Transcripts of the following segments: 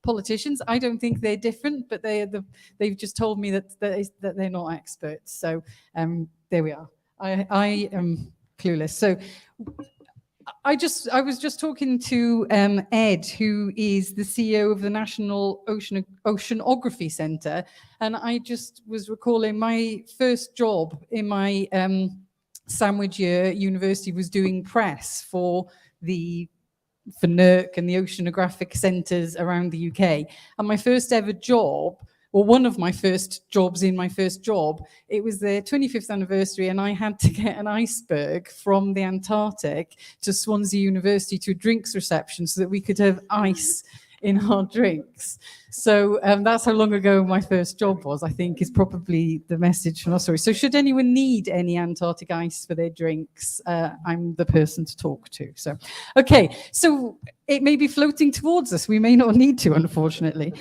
politicians. I don't think they're different, but they've just told me that they're not experts. So there we are. I am clueless. So I was just talking to Ed, who is the CEO of the National Oceanography Centre, and I just was recalling my first job in my sandwich year at university was doing press for NERC and the oceanographic centres around the UK. And my first ever job, or one of my first jobs in my first job, it was their 25th anniversary, and I had to get an iceberg from the Antarctic to Swansea University to a drinks reception so that we could have ice in our drinks. So that's how long ago my first job was, I think, is probably the message from our story. So should anyone need any Antarctic ice for their drinks, I'm the person to talk to. So, okay, so it may be floating towards us. We may not need to, unfortunately.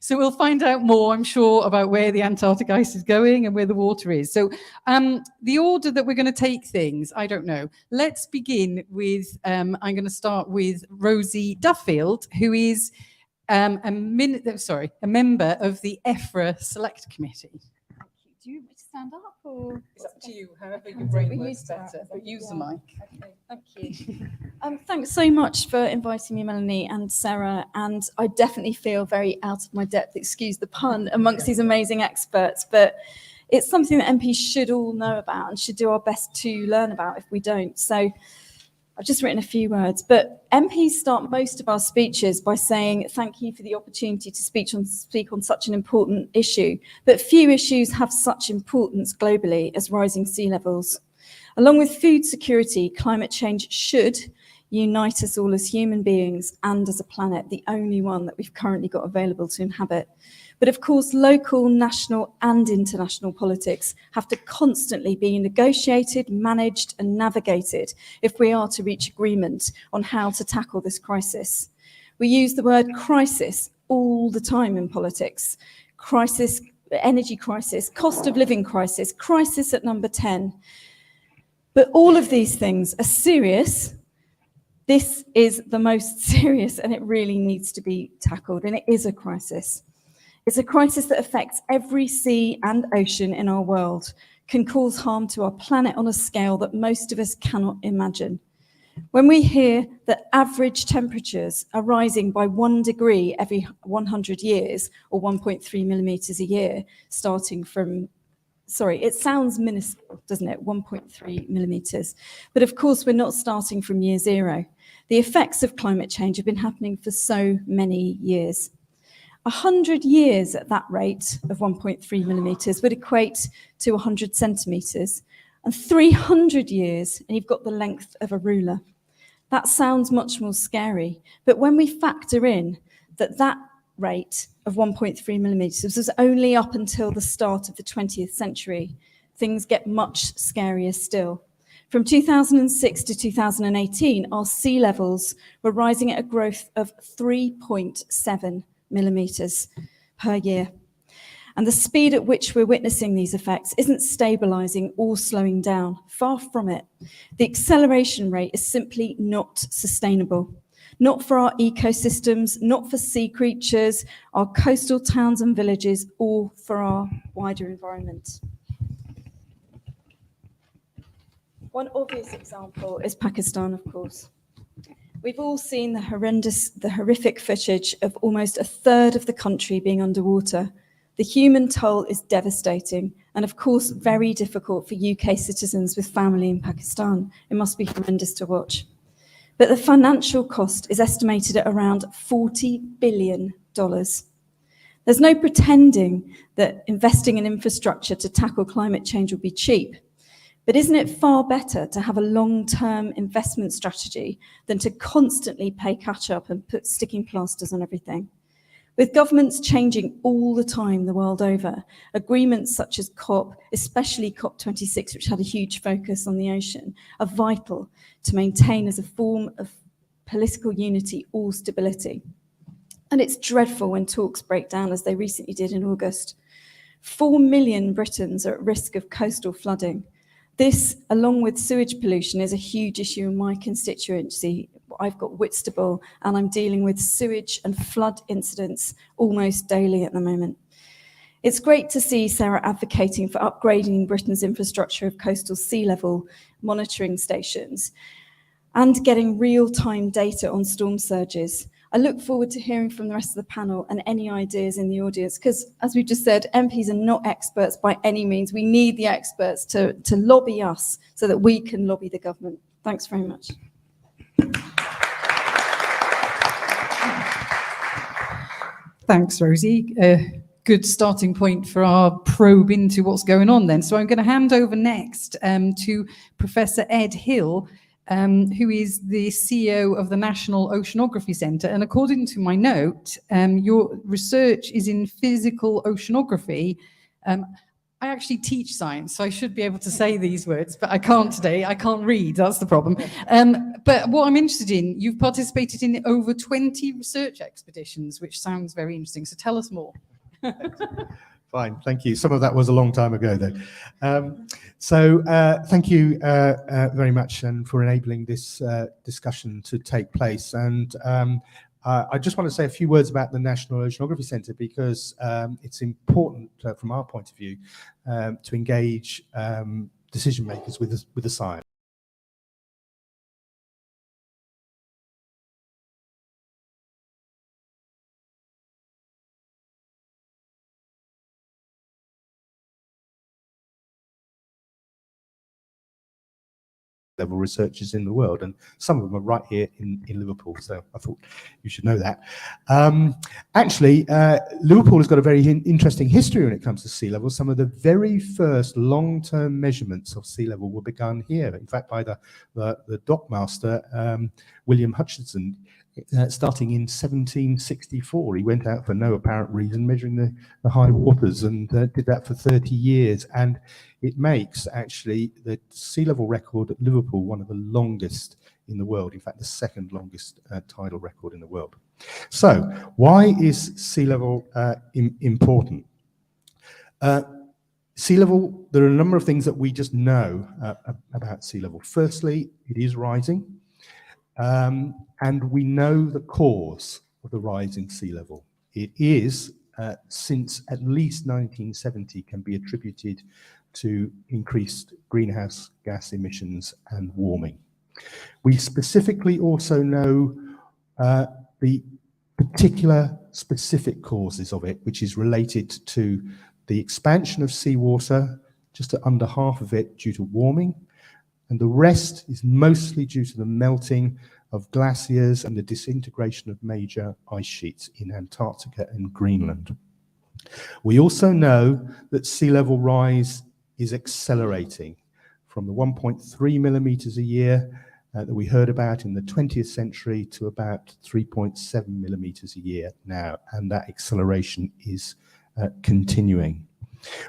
So we'll find out more, I'm sure, about where the Antarctic ice is going and where the water is. So the order that we're going to take things, I don't know. Let's begin with, I'm going to start with Rosie Duffield, who is a member of the EFRA Select Committee. Thank you. Do you want me to stand up, or? It's up to you, however your brain works better, but use the mic. Okay, thank you. Thanks so much for inviting me, Melanie and Sarah, and I definitely feel very out of my depth, excuse the pun, amongst these amazing experts, but it's something that MPs should all know about and should do our best to learn about if we don't. So I've just written a few words, but MPs start most of our speeches by saying thank you for the opportunity to speak on such an important issue, but few issues have such importance globally as rising sea levels. Along with food security, climate change should unite us all as human beings and as a planet, the only one that we've currently got available to inhabit. But of course, local, national and international politics have to constantly be negotiated, managed and navigated if we are to reach agreement on how to tackle this crisis. We use the word crisis all the time in politics. Crisis, energy crisis, cost of living crisis, crisis at number 10. But all of these things are serious. This is the most serious and it really needs to be tackled, and it is a crisis. It's a crisis that affects every sea and ocean in our world, can cause harm to our planet on a scale that most of us cannot imagine. When we hear that average temperatures are rising by 1 degree every 100 years, or 1.3 millimeters a year, starting from, it sounds minuscule, doesn't it? 1.3 millimeters. But of course, we're not starting from year zero. The effects of climate change have been happening for so many years. 100 years at that rate of 1.3 millimeters would equate to 100 centimeters, and 300 years, and you've got the length of a ruler. That sounds much more scary, but when we factor in that rate of 1.3 millimeters was only up until the start of the 20th century, things get much scarier still. From 2006 to 2018, our sea levels were rising at a growth of 3.7 millimeters per year. And the speed at which we're witnessing these effects isn't stabilizing or slowing down. Far from it. The acceleration rate is simply not sustainable. Not for our ecosystems, not for sea creatures, our coastal towns and villages, or for our wider environment. One obvious example is Pakistan, of course. We've all seen the horrific footage of almost a third of the country being underwater. The human toll is devastating and, of course, very difficult for UK citizens with family in Pakistan. It must be horrendous to watch. But the financial cost is estimated at around $40 billion. There's no pretending that investing in infrastructure to tackle climate change will be cheap. But isn't it far better to have a long-term investment strategy than to constantly play catch-up and put sticking plasters on everything? With governments changing all the time the world over, agreements such as COP, especially COP26, which had a huge focus on the ocean, are vital to maintain as a form of political unity or stability. And it's dreadful when talks break down, as they recently did in August. 4 million Britons are at risk of coastal flooding. This, along with sewage pollution, is a huge issue in my constituency. I've got Whitstable, and I'm dealing with sewage and flood incidents almost daily at the moment. It's great to see SERA advocating for upgrading Britain's infrastructure of coastal sea level monitoring stations and getting real-time data on storm surges. I look forward to hearing from the rest of the panel and any ideas in the audience, because as we just said, MPs are not experts by any means. We need the experts to lobby us so that we can lobby the government. Thanks very much. Thanks, Rosie. Good starting point for our probe into what's going on then. So I'm going to hand over next to Professor Ed Hill, who is the CEO of the National Oceanography Centre. And according to my note, your research is in physical oceanography. I actually teach science, so I should be able to say these words, but I can't today. I can't read, that's the problem. But what I'm interested in, you've participated in over 20 research expeditions, which sounds very interesting. So tell us more. Fine, thank you. Some of that was a long time ago, though. Thank you very much and for enabling this discussion to take place. And I just want to say a few words about the National Oceanography Centre, because it's important from our point of view to engage decision makers with the science. Level researchers in the world, and some of them are right here in Liverpool, so I thought you should know that. Actually, Liverpool has got a very interesting history when it comes to sea level. Some of the very first long-term measurements of sea level were begun here, in fact by the dockmaster William Hutchinson, starting in 1764. He went out for no apparent reason, measuring the high waters, and did that for 30 years. And it makes actually the sea level record at Liverpool one of the longest in the world. In fact, the second longest tidal record in the world. So why is sea level important? Sea level, there are a number of things that we just know about sea level. Firstly, it is rising. And we know the cause of the rising sea level. It is, since at least 1970, can be attributed to increased greenhouse gas emissions and warming. We specifically also know the particular specific causes of it, which is related to the expansion of seawater, just under half of it due to warming, and the rest is mostly due to the melting of glaciers and the disintegration of major ice sheets in Antarctica and Greenland. We also know that sea level rise is accelerating from the 1.3 millimeters a year that we heard about in the 20th century to about 3.7 millimeters a year now, and that acceleration is continuing.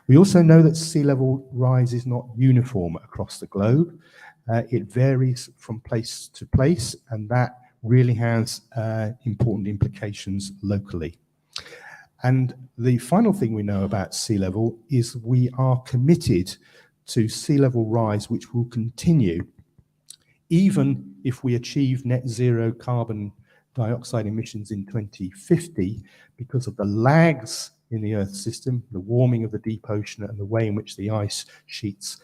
We also know that sea level rise is not uniform across the globe. It varies from place to place, and that really has important implications locally. And the final thing we know about sea level is we are committed to sea level rise, which will continue even if we achieve net zero carbon dioxide emissions in 2050, because of the lags in the Earth system, the warming of the deep ocean, and the way in which the ice sheets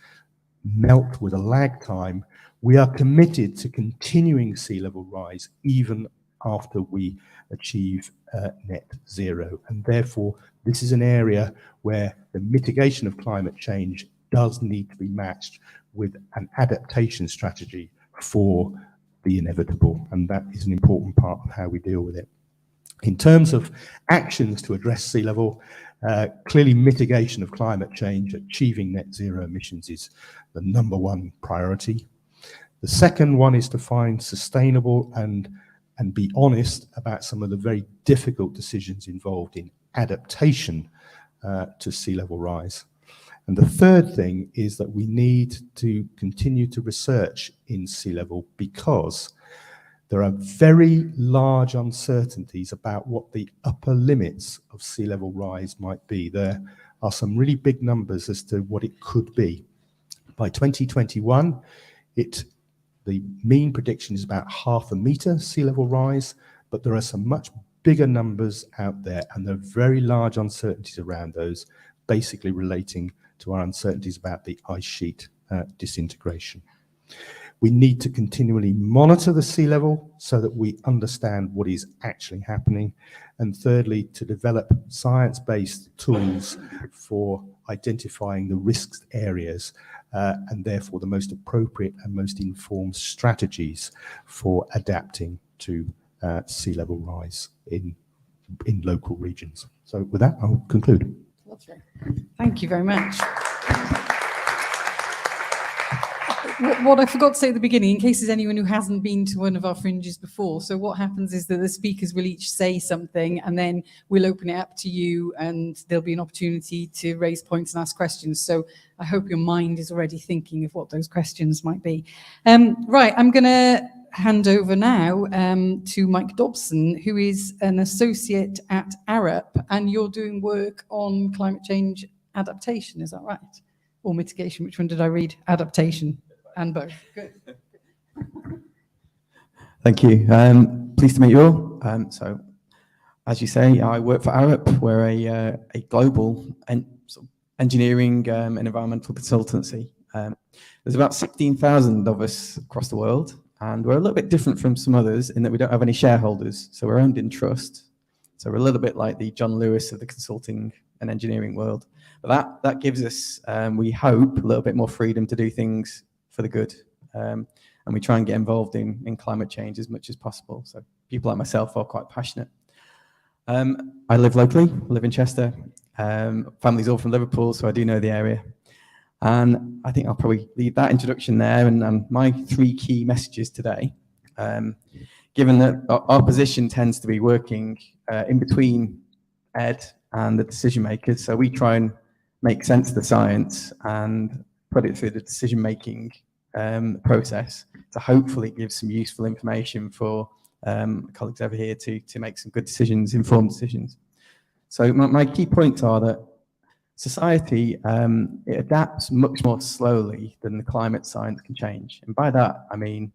melt with a lag time. We are committed to continuing sea level rise even after we achieve net zero. And therefore, this is an area where the mitigation of climate change does need to be matched with an adaptation strategy for the inevitable. And that is an important part of how we deal with it. In terms of actions to address sea level, clearly mitigation of climate change, achieving net zero emissions is the #1 priority. The second one is to find sustainable and be honest about some of the very difficult decisions involved in adaptation to sea level rise. And the third thing is that we need to continue to research in sea level, because there are very large uncertainties about what the upper limits of sea level rise might be. There are some really big numbers as to what it could be. By 2021, The mean prediction is about 0.5 meter sea level rise, but there are some much bigger numbers out there, and there are very large uncertainties around those, basically relating to our uncertainties about the ice sheet disintegration. We need to continually monitor the sea level so that we understand what is actually happening. And thirdly, to develop science-based tools for identifying the risk areas and therefore the most appropriate and most informed strategies for adapting to sea level rise in local regions. So with that, I'll conclude. Lovely. Thank you very much. What I forgot to say at the beginning, in case there's anyone who hasn't been to one of our fringes before, so what happens is that the speakers will each say something, and then we'll open it up to you, and there'll be an opportunity to raise points and ask questions. So I hope your mind is already thinking of what those questions might be. Right, I'm going to hand over now to Mike Dobson, who is an associate at Arup, and you're doing work on climate change adaptation, is that right? Or mitigation? Which one did I read? Adaptation. And both. Good. Thank you. Pleased to meet you all. So, as you say, I work for Arup. We're a global engineering and environmental consultancy. There's about 16,000 of us across the world, and we're a little bit different from some others in that we don't have any shareholders. So we're owned in trust. So we're a little bit like the John Lewis of the consulting and engineering world. But that gives us, we hope, a little bit more freedom to do things for the good, and we try and get involved in climate change as much as possible. So people like myself are quite passionate. I live locally, live in Chester. Family's all from Liverpool, so I do know the area. And I think I'll probably leave that introduction there. And my 3 key messages today, given that our position tends to be working in between Ed and the decision makers, so we try and make sense of the science and put it through the decision-making process to hopefully give some useful information for colleagues over here to make some good decisions, informed decisions. So my key points are that society, it adapts much more slowly than the climate science can change. And by that, I mean,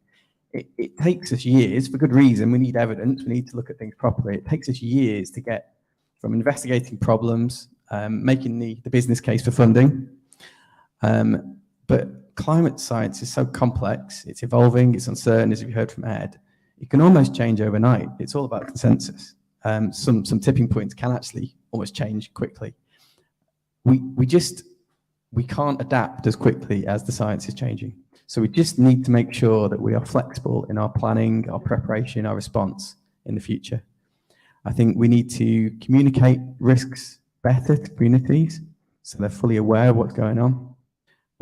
it takes us years, for good reason. We need evidence, we need to look at things properly. It takes us years to get from investigating problems, making the business case for funding. But climate science is so complex, it's evolving, it's uncertain, as you heard from Ed. It can almost change overnight. It's all about consensus. Some tipping points can actually almost change quickly. We can't adapt as quickly as the science is changing. So we just need to make sure that we are flexible in our planning, our preparation, our response in the future. I think we need to communicate risks better to communities so they're fully aware of what's going on.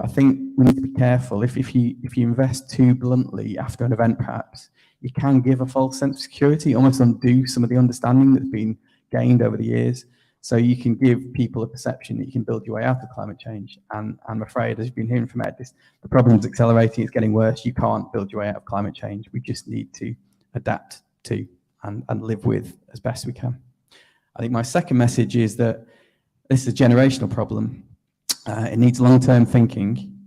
I think we need to be careful. If you invest too bluntly after an event, perhaps, you can give a false sense of security, almost undo some of the understanding that's been gained over the years. So you can give people a perception that you can build your way out of climate change. And I'm afraid, as you've been hearing from Ed, the problem's accelerating, it's getting worse. You can't build your way out of climate change. We just need to adapt to and live with as best we can. I think my second message is that this is a generational problem. It needs long-term thinking.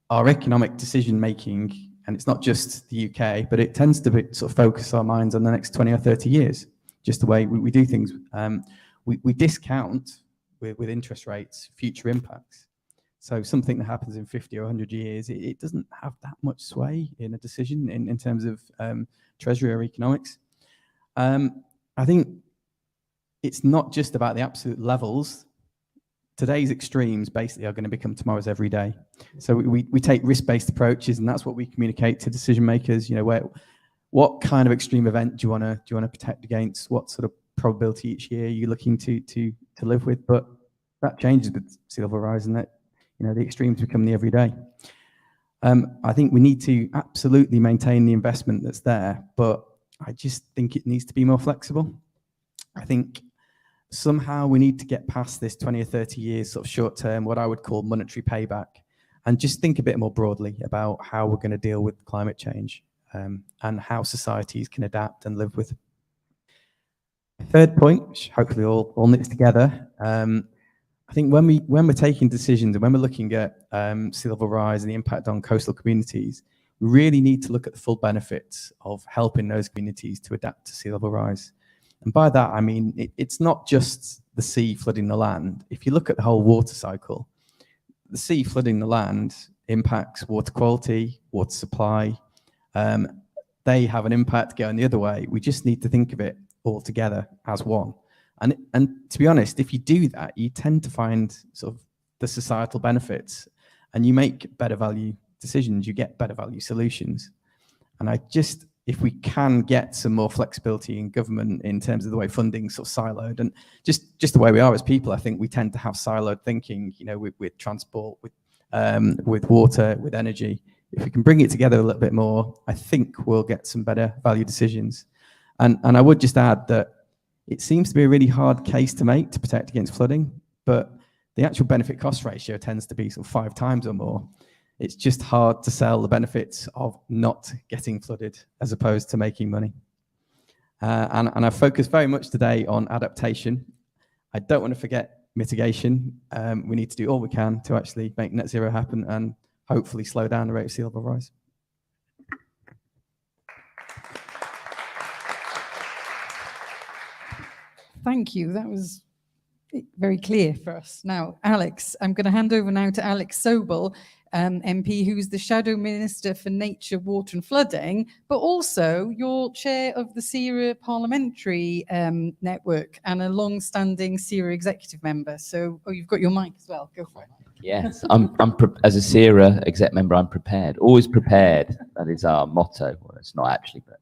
Our economic decision-making, and it's not just the UK, but it tends to sort of focus our minds on the next 20 or 30 years, just the way we do things. We discount with interest rates future impacts. So something that happens in 50 or 100 years, it doesn't have that much sway in a decision in terms of treasury or economics. I think it's not just about the absolute levels. Today's extremes basically are going to become tomorrow's everyday. So we take risk-based approaches, and that's what we communicate to decision makers. You know, what kind of extreme event do you want to protect against? What sort of probability each year are you looking to live with? But that changes with sea level rise, and that, you know, the extremes become the everyday. I think we need to absolutely maintain the investment that's there, but I just think it needs to be more flexible. I think somehow we need to get past this 20 or 30 years sort of short-term, what I would call monetary payback, and just think a bit more broadly about how we're going to deal with climate change and how societies can adapt and live with. Third point, which hopefully all knits together, I think when we're taking decisions and when we're looking at sea level rise and the impact on coastal communities, we really need to look at the full benefits of helping those communities to adapt to sea level rise. And by that, I mean, it's not just the sea flooding the land. If you look at the whole water cycle, the sea flooding the land impacts water quality, water supply. They have an impact going the other way. We just need to think of it all together as one. And to be honest, if you do that, you tend to find sort of the societal benefits, and you make better value decisions, you get better value solutions. And if we can get some more flexibility in government in terms of the way funding's sort of siloed, and just the way we are as people, I think we tend to have siloed thinking, you know, with transport, with water, with energy. If we can bring it together a little bit more, I think we'll get some better value decisions. And I would just add that it seems to be a really hard case to make to protect against flooding, but the actual benefit cost ratio tends to be sort of 5 times or more. It's just hard to sell the benefits of not getting flooded as opposed to making money. And I focus very much today on adaptation. I don't want to forget mitigation. We need to do all we can to actually make net zero happen and hopefully slow down the rate of sea level rise. Thank you. That was very clear for us. Now, Alex, I'm going to hand over now to Alex Sobel, MP, who's the Shadow Minister for Nature, Water and Flooding, but also you're chair of the SERA Parliamentary Network and a long-standing SERA executive member. So, you've got your mic as well. Go for it. Yes, as a SERA exec member, I'm prepared. Always prepared. That is our motto. Well, it's not actually, but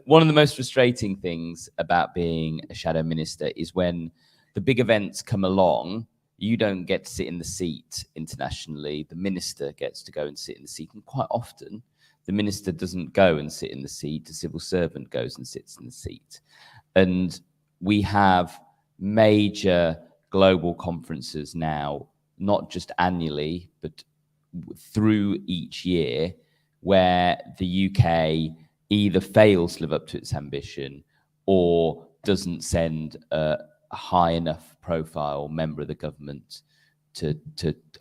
one of the most frustrating things about being a shadow minister is when the big events come along, you don't get to sit in the seat internationally. The minister gets to go and sit in the seat, and quite often the minister doesn't go and sit in the seat. The civil servant goes and sits in the seat, and we have major global conferences now, not just annually, but through each year, where the UK either fails to live up to its ambition or doesn't send a high enough profile member of the government to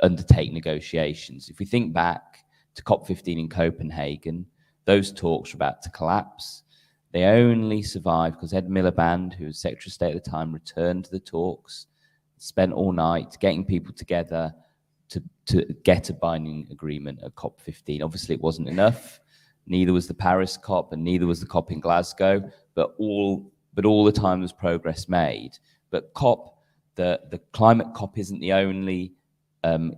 undertake negotiations. If we think back to COP15 in Copenhagen, those talks were about to collapse. They only survived because Ed Miliband, who was Secretary of State at the time, returned to the talks, spent all night getting people together to get a binding agreement at COP15. Obviously, it wasn't enough. Neither was the Paris COP, and neither was the COP in Glasgow. But all the time was progress made. But the climate COP isn't the only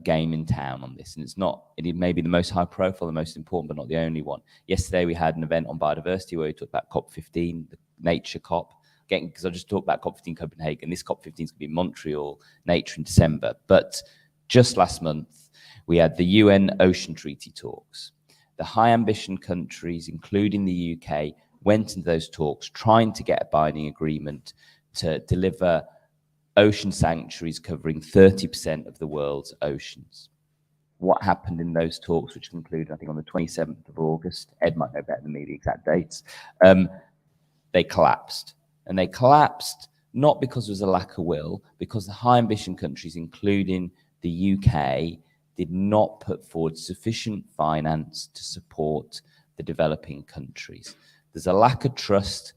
game in town on this, and it's not. It may be the most high profile, the most important, but not the only one. Yesterday, we had an event on biodiversity where we talked about COP15, the nature COP. Because I just talked about COP15 Copenhagen. This COP15 is going to be in Montreal, nature in December. But just last month, we had the UN Ocean Treaty talks. The high ambition countries, including the UK, went into those talks trying to get a binding agreement to deliver ocean sanctuaries covering 30% of the world's oceans. What happened in those talks, which concluded, I think, on the 27th of August, Ed might know better than me the exact dates, they collapsed. And they collapsed not because there was a lack of will, because the high ambition countries, including the UK, did not put forward sufficient finance to support the developing countries. There's a lack of trust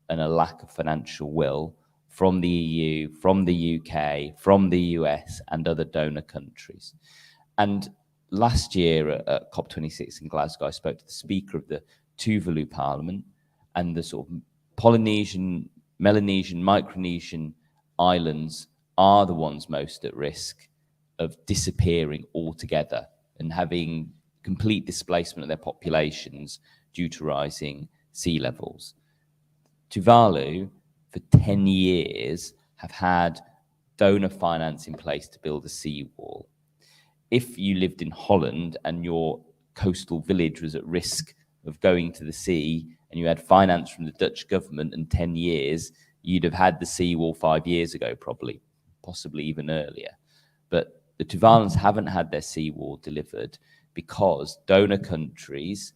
and a lack of financial will from the EU, from the UK, from the US and other donor countries. And last year at COP26 in Glasgow, I spoke to the Speaker of the Tuvalu Parliament, and the sort of Polynesian, Melanesian, Micronesian islands are the ones most at risk of disappearing altogether and having complete displacement of their populations due to rising sea levels. Tuvalu, for 10 years, have had donor finance in place to build a seawall. If you lived in Holland and your coastal village was at risk of going to the sea, and you had finance from the Dutch government in 10 years, you'd have had the seawall 5 years ago, probably, possibly even earlier. But the Tuvalans haven't had their seawall delivered because donor countries,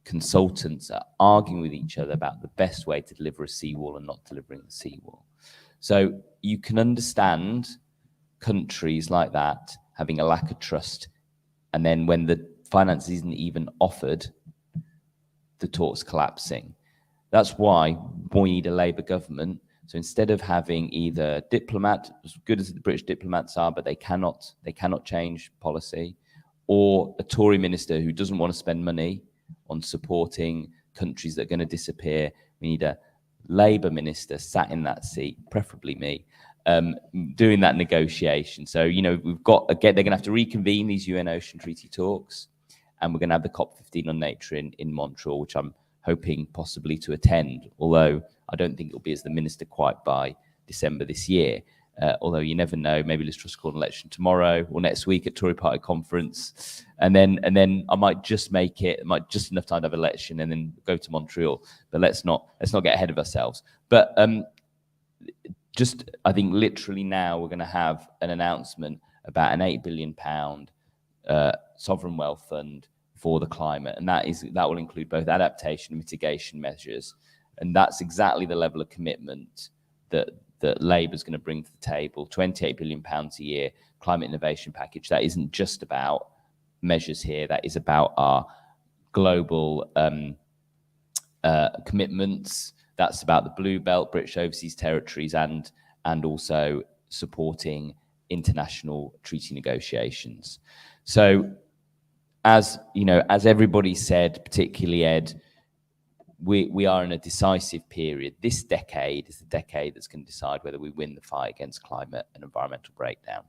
consultants are arguing with each other about the best way to deliver a seawall and not delivering the seawall. So you can understand countries like that having a lack of trust. And then when the finance isn't even offered, the talk's collapsing. That's why we need a Labour government. So instead of having either diplomat, as good as the British diplomats are, but they cannot change policy, or a Tory minister who doesn't want to spend money on supporting countries that are going to disappear, we need a Labour minister sat in that seat, preferably me, doing that negotiation. So, you know, we've got, again, they're going to have to reconvene these UN Ocean Treaty talks, and we're going to have the COP15 on nature in Montreal, which I'm hoping possibly to attend, although I don't think it'll be as the minister quite by December this year. Although you never know, maybe Liz Truss called an election tomorrow or next week at Tory Party conference, and then I might just make it, might just enough time to have an election and then go to Montreal. But let's not get ahead of ourselves. But just I think literally now we're going to have an announcement about an £8 billion sovereign wealth fund for the climate, and that will include both adaptation and mitigation measures, and that's exactly the level of commitment that Labour's going to bring to the table. £28 billion a year climate innovation package. That isn't just about measures here. That is about our global commitments. That's about the Blue Belt, British Overseas Territories, and also supporting international treaty negotiations. So, as you know, as everybody said, particularly Ed, we are in a decisive period. This decade is the decade that's going to decide whether we win the fight against climate and environmental breakdown.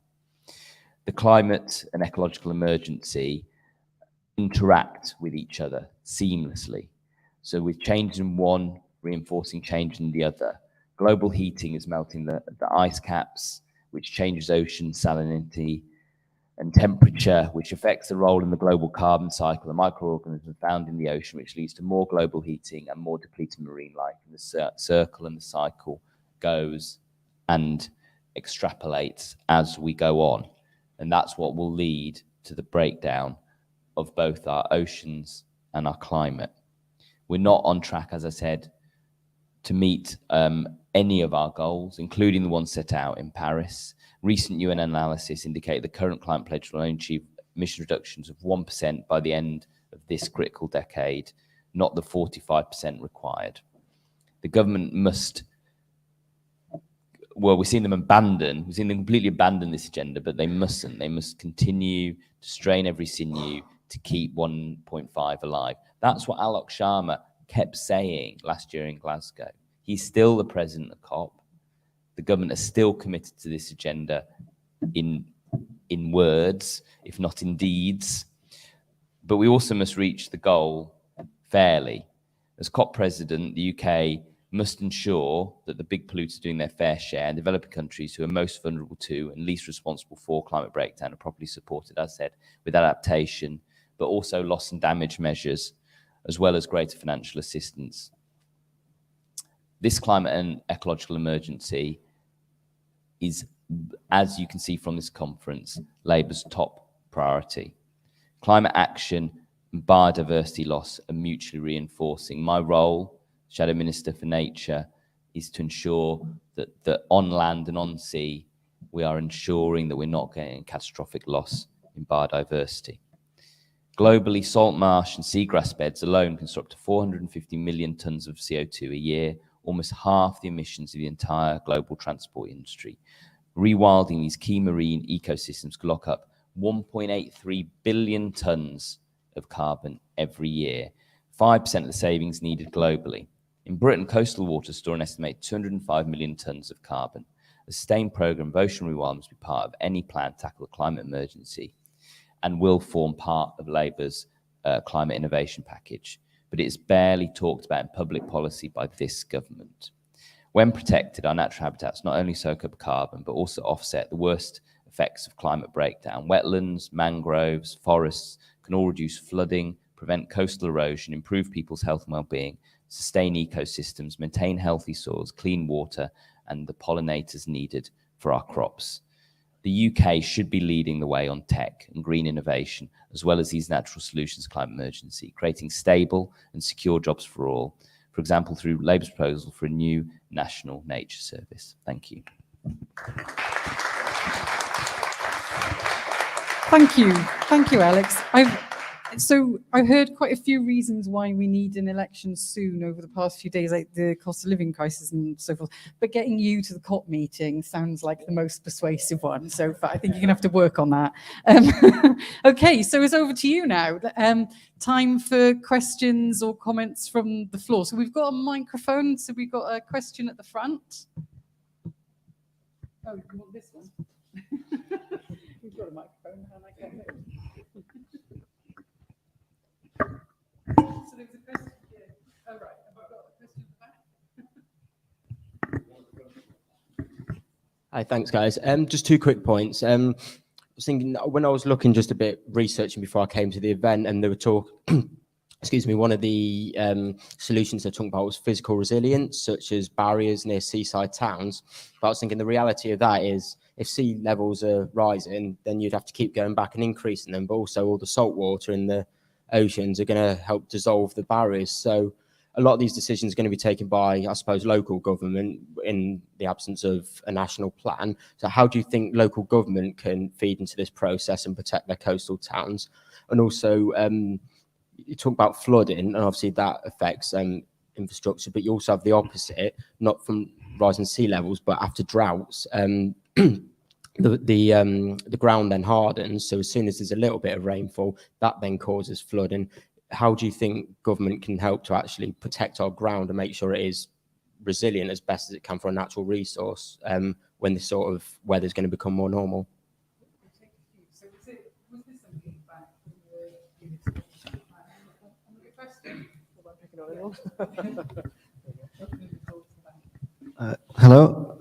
The climate and ecological emergency interact with each other seamlessly. So with change in one, reinforcing change in the other. Global heating is melting the ice caps, which changes ocean salinity and temperature, which affects the role in the global carbon cycle, the microorganisms found in the ocean, which leads to more global heating and more depleted marine life. And the circle and the cycle goes and extrapolates as we go on. And that's what will lead to the breakdown of both our oceans and our climate. We're not on track, as I said, to meet any of our goals, including the ones set out in Paris. Recent UN analysis indicate the current climate pledge will only achieve emission reductions of 1% by the end of this critical decade, not the 45% required. The government must, well, we've seen them completely abandon this agenda, but they mustn't. They must continue to strain every sinew to keep 1.5 alive. That's what Alex Sharma kept saying last year in Glasgow. He's still the president of COP. The government is still committed to this agenda in words, if not in deeds. But we also must reach the goal fairly. As COP president, the UK must ensure that the big polluters are doing their fair share, and developing countries who are most vulnerable to and least responsible for climate breakdown are properly supported, as said, with adaptation, but also loss and damage measures, as well as greater financial assistance. This climate and ecological emergency is, as you can see from this conference, Labour's top priority. Climate action and biodiversity loss are mutually reinforcing. My role, Shadow Minister for Nature, is to ensure that on land and on sea, we are ensuring that we're not getting catastrophic loss in biodiversity. Globally, salt marsh and seagrass beds alone construct 450 million tonnes of CO2 a year, almost half the emissions of the entire global transport industry. Rewilding these key marine ecosystems could lock up 1.83 billion tonnes of carbon every year, 5% of the savings needed globally. In Britain, coastal waters store an estimated 205 million tonnes of carbon. A sustained programme of ocean rewild must be part of any plan to tackle the climate emergency and will form part of Labour's climate innovation package. But it's barely talked about in public policy by this government. When protected, our natural habitats not only soak up carbon, but also offset the worst effects of climate breakdown. Wetlands, mangroves, forests can all reduce flooding, prevent coastal erosion, improve people's health and well-being, sustain ecosystems, maintain healthy soils, clean water, and the pollinators needed for our crops. The UK should be leading the way on tech and green innovation, as well as these natural solutions to climate emergency, creating stable and secure jobs for all, for example, through Labour's proposal for a new national nature service. Thank you. Thank you, Alex. So I've heard quite a few reasons why we need an election soon over the past few days, like the cost of living crisis and so forth. But getting you to the COP meeting sounds like the most persuasive one. So I think you're going to have to work on that. Okay, so it's over to you now. Time for questions or comments from the floor. So we've got a microphone. So we've got a question at the front. Oh, you want this one? We've got a microphone and I can't hear it. So there's a question here. Oh, right. Have I got a question at the back? Hi, thanks, guys. Just 2 quick points. I was thinking when I was looking just a bit researching before I came to the event, and they were talking, excuse me, one of the solutions they're talking about was physical resilience, such as barriers near seaside towns. But I was thinking the reality of that is if sea levels are rising, then you'd have to keep going back and increasing them, but also all the salt water in the oceans are going to help dissolve the barriers. So a lot of these decisions are going to be taken by, I suppose, local government in the absence of a national plan. So how do you think local government can feed into this process and protect their coastal towns? And also, you talk about flooding, and obviously that affects infrastructure, but you also have the opposite, not from rising sea levels, but after droughts. The ground then hardens, so as soon as there's a little bit of rainfall, that then causes flooding. How do you think government can help to actually protect our ground and make sure it is resilient as best as it can for a natural resource when this sort of weather is going to become more normal? So was this something back Hello.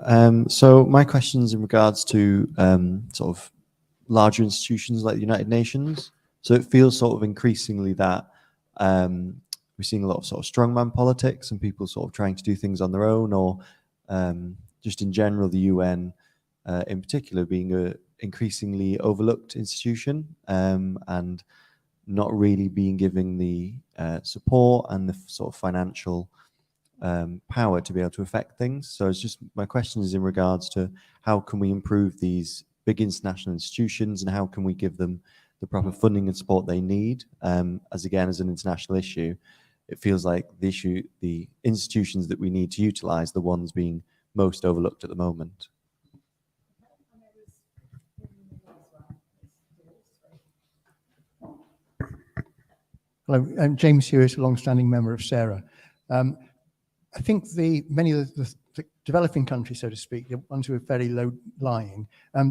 So my question's in regards to sort of larger institutions like the United Nations. So it feels sort of increasingly that we're seeing a lot of sort of strongman politics and people sort of trying to do things on their own, or just in general, the UN in particular being a increasingly overlooked institution and not really being given the support and the sort of financial power to be able to affect things. So it's just, my question is in regards to how can we improve these big international institutions and how can we give them the proper funding and support they need? As again, as an international issue, it feels like the institutions that we need to utilize, the ones being most overlooked at the moment. Hello, I'm James Hewitt, a long-standing member of SERA. I think many of the developing countries, so to speak, the ones who are very low-lying,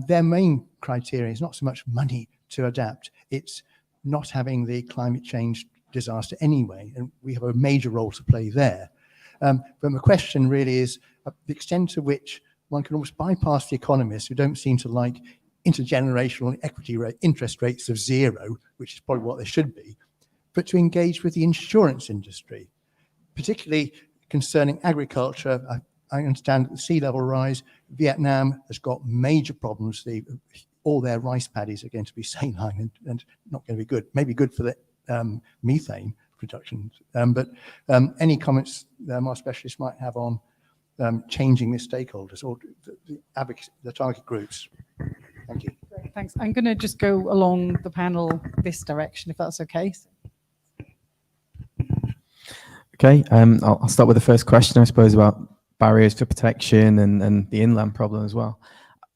their main criteria is not so much money to adapt, it's not having the climate change disaster anyway, and we have a major role to play there. But my question really is the extent to which one can almost bypass the economists who don't seem to like intergenerational equity interest rates of 0, which is probably what they should be, but to engage with the insurance industry, particularly concerning agriculture. I understand that the sea level rise, Vietnam has got major problems. All their rice paddies are going to be saline and not going to be good. Maybe good for the methane production. But any comments our specialists might have on changing the stakeholders or the target groups? Thank you. Great, thanks. I'm going to just go along the panel this direction, if that's okay. Okay, I'll start with the first question, I suppose, about barriers for protection and the inland problem as well.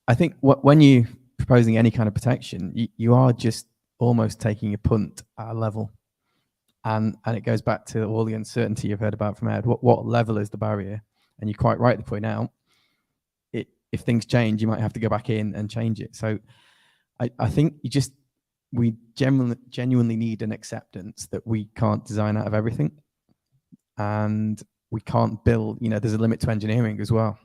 I think when you're proposing any kind of protection, you are just almost taking a punt at a level. And it goes back to all the uncertainty you've heard about from Ed. What level is the barrier? And you quite rightly point out, if things change, you might have to go back in and change it. So I think we genuinely need an acceptance that we can't design out of everything. And we can't build, there's a limit to engineering as well.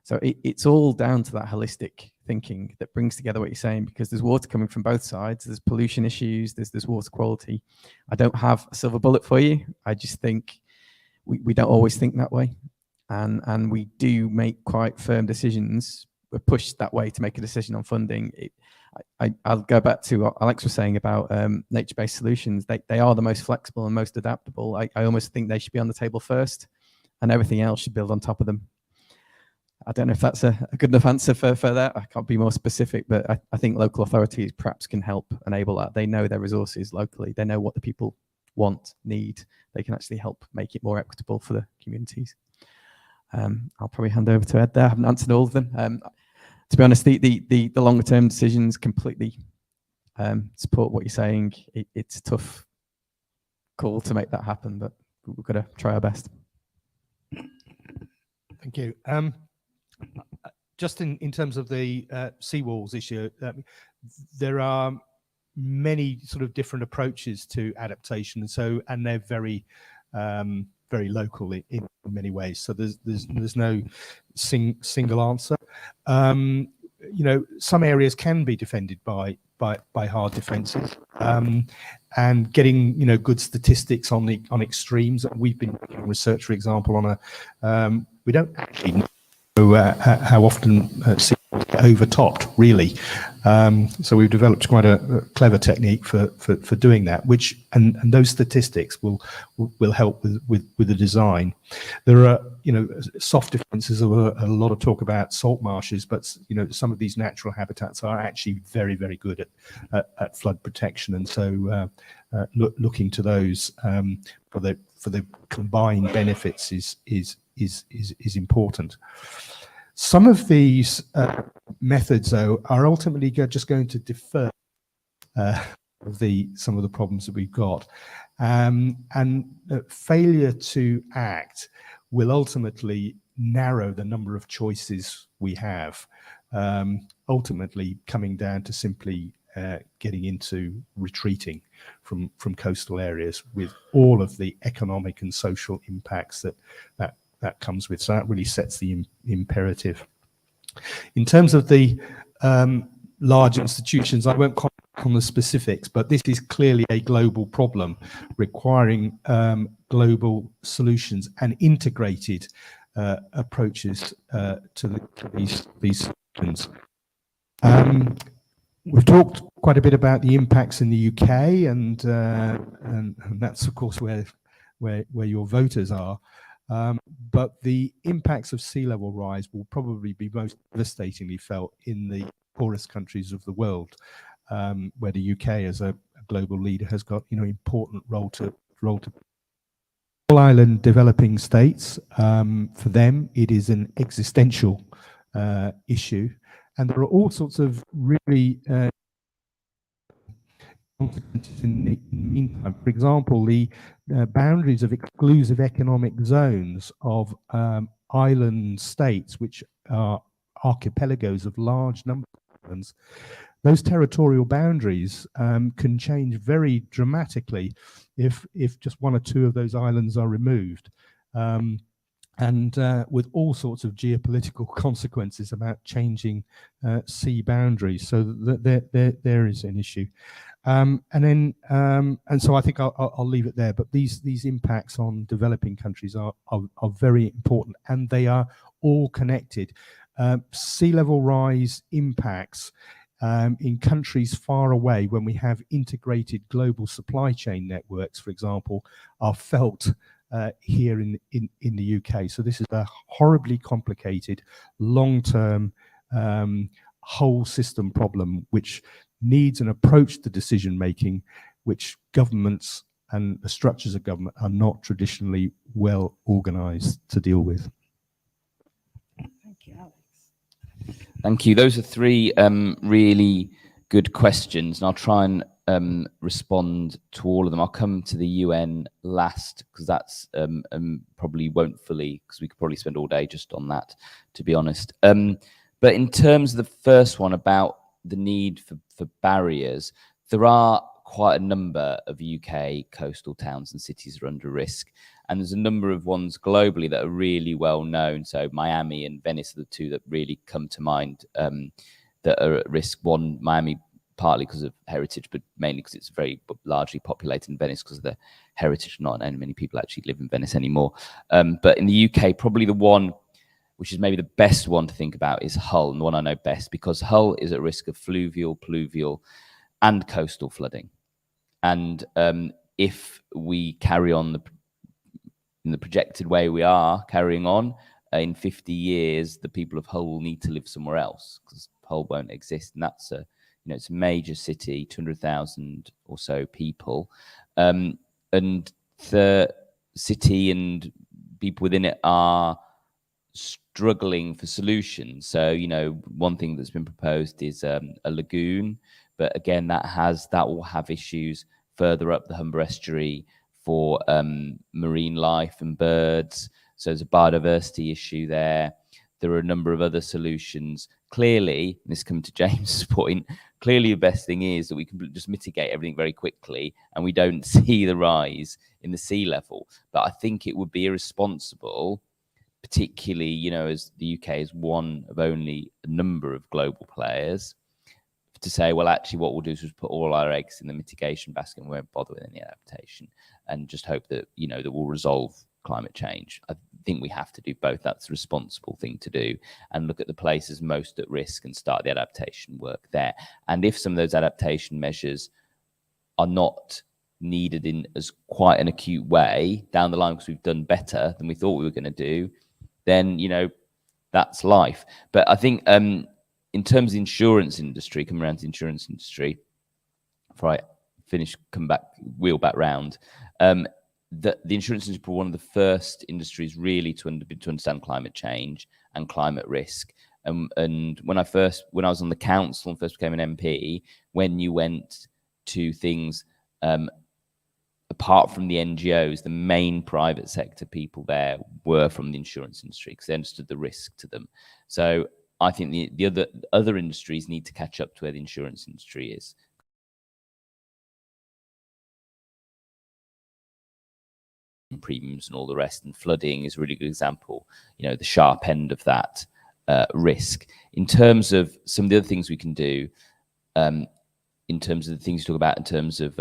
So it's all down to that holistic thinking that brings together what you're saying, because there's water coming from both sides. There's pollution issues, there's water quality. I don't have a silver bullet for you. I just think we don't always think that way. And we do make quite firm decisions. We're pushed that way to make a decision on funding. I'll go back to what Alex was saying about nature-based solutions. They are the most flexible and most adaptable. I almost think they should be on the table first, and everything else should build on top of them. I don't know if that's a good enough answer for that. I can't be more specific, but I think local authorities perhaps can help enable that. They know their resources locally. They know what the people want, need. They can actually help make it more equitable for the communities. I'll probably hand over to Ed there. I haven't answered all of them. To be honest, the longer term decisions completely support what you're saying. It's a tough call to make that happen, but we've got to try our best. Thank you. Just in terms of the seawalls issue, there are many sort of different approaches to adaptation, and they're very very local in many ways. So there's no single answer. You know, some areas can be defended by hard defences, and getting, you know, good statistics on extremes. We've been doing research, for example, on we don't actually know how often seawalls get overtopped, really. So we've developed quite a clever technique for doing that, which and those statistics will help with the design. There are, you know, soft defences. A lot of talk about salt marshes, but, you know, some of these natural habitats are actually very, very good at flood protection, and so looking to those for the combined benefits is important. Some of these methods, though, are ultimately just going to defer some of the problems that we've got, and failure to act will ultimately narrow the number of choices we have, ultimately coming down to simply getting into retreating from coastal areas, with all of the economic and social impacts that comes with. So that really sets the imperative. In terms of the large institutions, I won't comment on the specifics, but this is clearly a global problem requiring global solutions and integrated approaches to these solutions. We've talked quite a bit about the impacts in the UK, and that's of course where your voters are. But the impacts of sea level rise will probably be most devastatingly felt in the poorest countries of the world, where the UK, as a global leader, has got, you know, important role to. All island developing states, for them, it is an existential issue, and there are all sorts of really consequences in the meantime. For example, the boundaries of exclusive economic zones of island states, which are archipelagos of large numbers of islands, those territorial boundaries can change very dramatically if just one or two of those islands are removed, and with all sorts of geopolitical consequences about changing sea boundaries. So there is an issue. And so I think I'll leave it there. But these impacts on developing countries are very important, and they are all connected. Sea level rise impacts in countries far away, when we have integrated global supply chain networks, for example, are felt here in the UK. So this is a horribly complicated, long-term, whole system problem, which needs an approach to decision making which governments and the structures of government are not traditionally well organized to deal with. Thank you, Alex. Thank you. Those are three really good questions, and I'll try and respond to all of them. I'll come to the UN last, because that's probably won't fully, because we could probably spend all day just on that, to be honest. But in terms of the first one about the need for barriers, there are quite a number of UK coastal towns and cities that are under risk, and there's a number of ones globally that are really well known. So Miami and Venice are the two that really come to mind that are at risk. One, Miami, partly because of heritage, but mainly because it's very largely populated, in Venice because of the heritage. Not many people actually live in Venice anymore. But in the UK, probably the one which is maybe the best one to think about is Hull, and the one I know best, because Hull is at risk of fluvial, pluvial, and coastal flooding. And if we carry on in the projected way we are carrying on, in 50 years, the people of Hull will need to live somewhere else because Hull won't exist. And that's it's a major city, 200,000 or so people. And the city and people within it are struggling for solutions. So, one thing that's been proposed is a lagoon, but again, that will have issues further up the Humber estuary for marine life and birds. So there's a biodiversity issue there. There are a number of other solutions. Clearly, and this comes to James' point, clearly the best thing is that we can just mitigate everything very quickly and we don't see the rise in the sea level. But I think it would be irresponsible, particularly, as the UK is one of only a number of global players, to say, well, actually what we'll do is just put all our eggs in the mitigation basket and we won't bother with any adaptation and just hope that, that we'll resolve climate change. I think we have to do both. That's the responsible thing to do, and look at the places most at risk and start the adaptation work there. And if some of those adaptation measures are not needed in as quite an acute way down the line because we've done better than we thought we were going to do, then, that's life. But I think in terms of the insurance industry, coming around to the insurance industry, before I finish, wheel back round, the insurance industry was one of the first industries really to understand climate change and climate risk. And when I was on the council and first became an MP, when you went to things apart from the NGOs, the main private sector people there were from the insurance industry because they understood the risk to them. So I think the other industries need to catch up to where the insurance industry is. Premiums and all the rest, and flooding is a really good example, the sharp end of that risk. In terms of some of the other things we can do, in terms of the things you talk about in terms of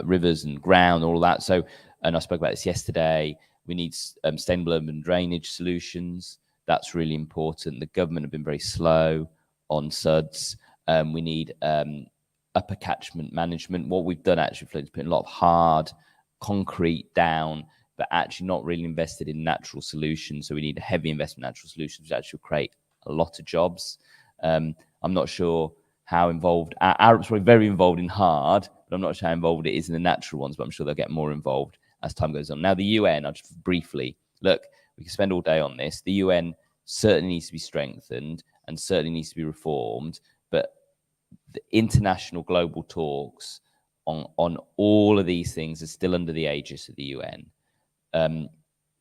rivers and ground, all that. So, and I spoke about this yesterday, we need sustainable urban drainage solutions. That's really important. The government have been very slow on SUDs. We need upper catchment management. What we've done actually is put a lot of hard concrete down, but actually not really invested in natural solutions. So we need a heavy investment in natural solutions, which actually will create a lot of jobs. I'm not sure how involved, Arab's probably very involved in hard, but I'm not sure how involved it is in the natural ones, but I'm sure they'll get more involved as time goes on. Now the UN, I'll just briefly, look, we can spend all day on this. The UN certainly needs to be strengthened and certainly needs to be reformed, but the international global talks on all of these things are still under the aegis of the UN. The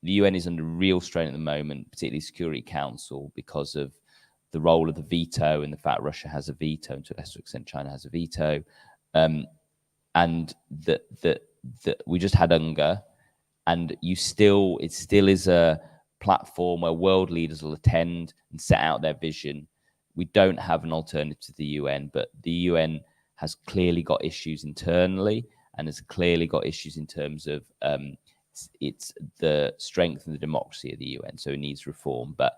UN is under real strain at the moment, particularly Security Council, because of the role of the veto and the fact Russia has a veto, and to a lesser extent China has a veto, and that we just had UNGA, and it still is a platform where world leaders will attend and set out their vision. We don't have an alternative to the UN, but the UN has clearly got issues internally and has clearly got issues in terms of it's the strength and the democracy of the UN. So it needs reform, but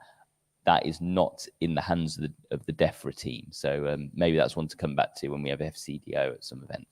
that is not in the hands of the DEFRA team. So maybe that's one to come back to when we have FCDO at some event.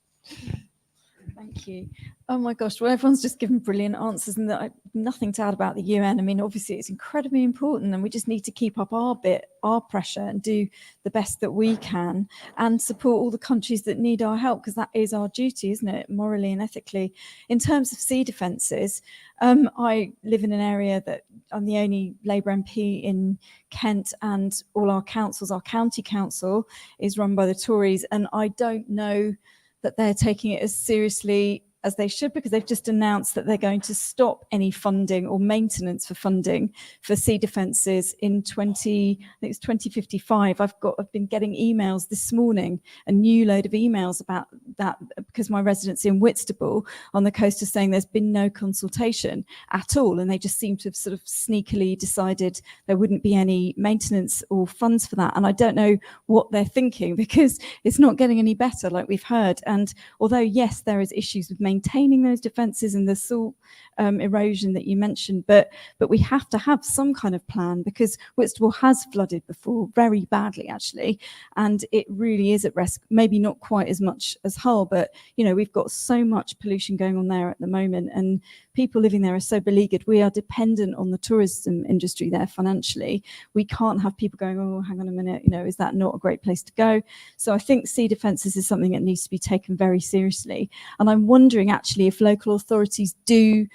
Thank you. Oh my gosh, well, everyone's just given brilliant answers, and nothing to add about the UN. I mean, obviously it's incredibly important, and we just need to keep up our bit, our pressure, and do the best that we can and support all the countries that need our help, because that is our duty, isn't it, morally and ethically. In terms of sea defences, I live in an area that I'm the only Labour MP in Kent, and all our councils, our county council is run by the Tories, and I don't know that they're taking it as seriously as they should, because they've just announced that they're going to stop any funding or maintenance for funding for sea defences in 2055. I've been getting emails this morning, a new load of emails about that, because my residency in Whitstable on the coast is saying there's been no consultation at all, and they just seem to have sort of sneakily decided there wouldn't be any maintenance or funds for that. And I don't know what they're thinking, because it's not getting any better, like we've heard. And although yes, there is issues with maintaining those defences and the salt erosion that you mentioned, but we have to have some kind of plan, because Whitstable has flooded before, very badly actually, and it really is at risk. Maybe not quite as much as Hull, but you know, we've got so much pollution going on there at the moment, and people living there are so beleaguered. We are dependent on the tourism industry there financially. We can't have people going, oh, hang on a minute, you know, is that not a great place to go? So I think sea defences is something that needs to be taken very seriously. And I'm wondering actually if local authorities do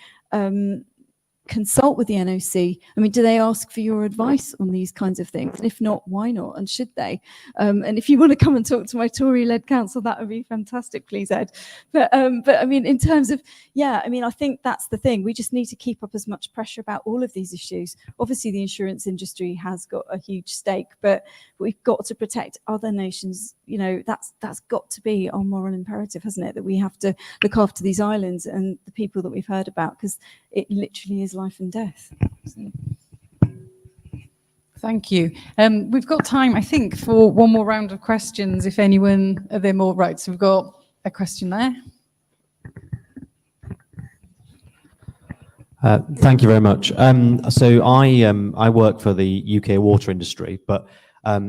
consult with the NOC. I mean, do they ask for your advice on these kinds of things? And if not, why not? And should they? And if you want to come and talk to my Tory-led council, that would be fantastic, please, Ed. But I mean, in terms of, yeah, I mean, I think that's the thing. We just need to keep up as much pressure about all of these issues. Obviously, the insurance industry has got a huge stake, but we've got to protect other nations. You know, that's got to be our moral imperative, hasn't it? That we have to look after these islands and the people that we've heard about, because it literally is life and death. Thank you. We've got time, I think, for one more round of questions. If anyone, are there more? Right, so we've got a question there. Thank you very much. So I work for the UK water industry, but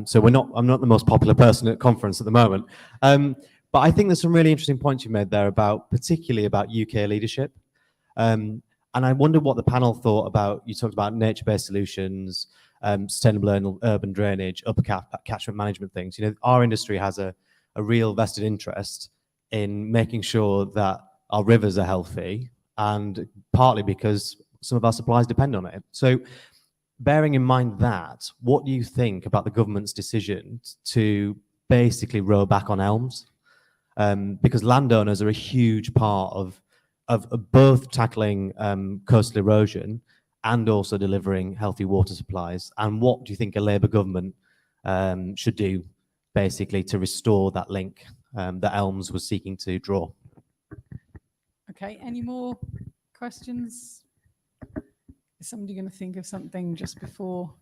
so I'm not the most popular person at conference at the moment. But I think there's some really interesting points you made there about, particularly about UK leadership. And I wonder what the panel thought about, you talked about nature-based solutions, sustainable urban drainage, upper catchment management things. You know, our industry has a real vested interest in making sure that our rivers are healthy, and partly because some of our supplies depend on it. So bearing in mind that, what do you think about the government's decision to basically row back on elms? Because landowners are a huge part of both tackling coastal erosion and also delivering healthy water supplies. And what do you think a Labour government should do, basically, to restore that link that Elms was seeking to draw? Okay, any more questions? Is somebody going to think of something just before?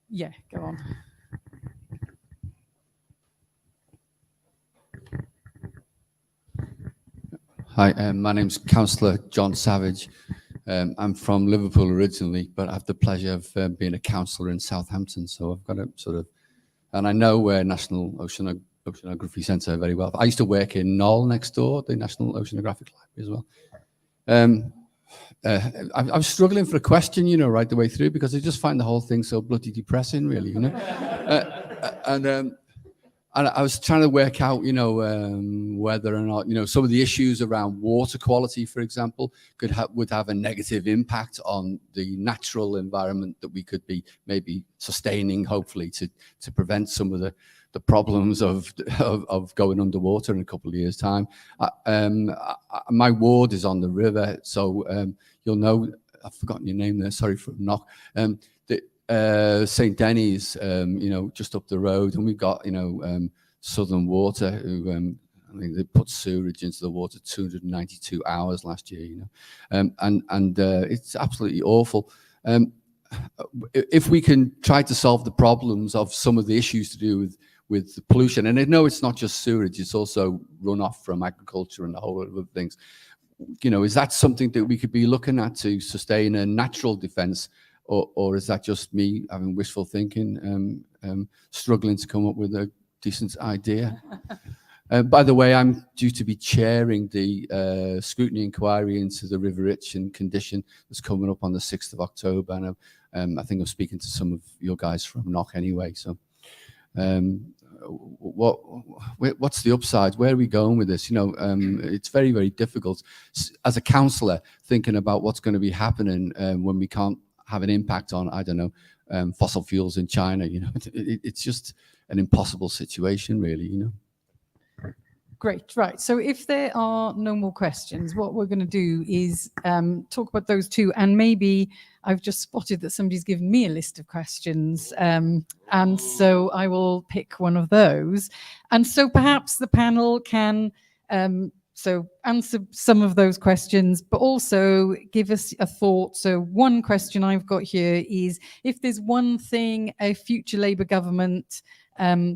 Yeah, go on. Hi, my name's Councillor John Savage. I'm from Liverpool originally, but I have the pleasure of being a councillor in Southampton. So I've got a sort of, and I know National Oceanography Centre very well. I used to work in Knoll next door, the National Oceanographic Library as well. I was struggling for a question, you know, right the way through, because I just find the whole thing so bloody depressing, really, you know. And I was trying to work out, you know, whether or not, you know, some of the issues around water quality, for example, would have a negative impact on the natural environment that we could be maybe sustaining, hopefully, to prevent some of the problems of going underwater in a couple of years' time. My ward is on the river, so you'll know, I've forgotten your name there, sorry for knock. St. Denny's, you know, just up the road, and we've got, you know, Southern Water, who I think they put sewerage into the water 292 hours last year, you know, and it's absolutely awful. If we can try to solve the problems of some of the issues to do with the pollution, and I know it's not just sewerage, it's also runoff from agriculture and a whole lot of other things. You know, is that something that we could be looking at to sustain a natural defence? Or is that just me having wishful thinking, struggling to come up with a decent idea? By the way, I'm due to be chairing the scrutiny inquiry into the River Itchen condition that's coming up on the 6th of October. And I think I'm speaking to some of your guys from Knock anyway. So what's the upside? Where are we going with this? You know, it's very, very difficult as a councillor thinking about what's going to be happening when we can't have an impact on, I don't know, fossil fuels in China. You know, it's just an impossible situation, really, you know. Great, right. So if there are no more questions, what we're going to do is talk about those two, and maybe I've just spotted that somebody's given me a list of questions, and so I will pick one of those. And so perhaps the panel can so answer some of those questions, but also give us a thought. So one question I've got here is, if there's one thing a future Labour government